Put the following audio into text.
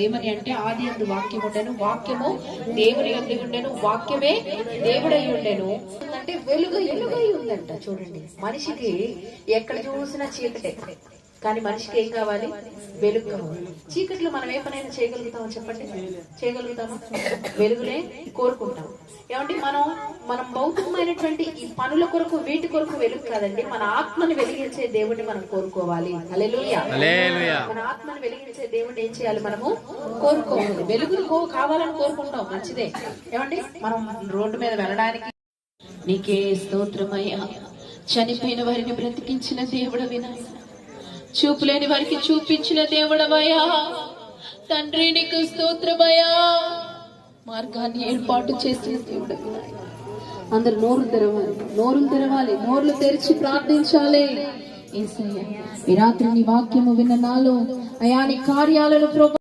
ఏమని అంటే ఆది యందు వాక్యం ఉండెను, వాక్యము దేవుని యందు ఉండెను, వాక్యమే దేవుడై ఉండెను. అంటే వెలుగై ఉందంట. చూడండి, మనిషికి ఎక్కడ చూసినా చీకటే, కానీ మనిషికి ఏం కావాలి? వెలుగు కావాలి. చీకట్లో మనం ఏ పనైనా చేయగలుగుతామో చెప్పండి? చేయగలుగుతామా? వెలుగునే కోరుకుంటాం. ఏమంటే మనం భౌతికమైనటువంటి ఈ పనుల కొరకు, వీటి కొరకు వెలుగు కాదండి, మన ఆత్మని వెలిగించే దేవుడిని మనం కోరుకోవాలి. హల్లెలూయా. మన ఆత్మని వెలిగించే దేవుడిని ఏం చేయాలి? మనము కోరుకోవాలి. వెలుగును కావాలని కోరుకుంటాం, మంచిదే. ఏమండి, మనం రోడ్డు మీద వెళ్ళడానికి నీకే స్తోత్రమయ్యా, చనిపోయిన వారిని బ్రతికించిన దేవుడు వినాయన, చూపులేని వారికి చూపించిన దేవుడవయ్యా, తండ్రి నీకు స్తోత్రమయ్యా, మార్గాన్ని ఏర్పాటు చేసిన దేవుడు వినాయన. అందరు నోరులు తెరవాలి, నోర్లు తెరిచి ప్రార్థించాలి. యేసయ్యా, ఈ రాత్రి నీ వాక్యము విన్న నాలో అయా నీ కార్యాలను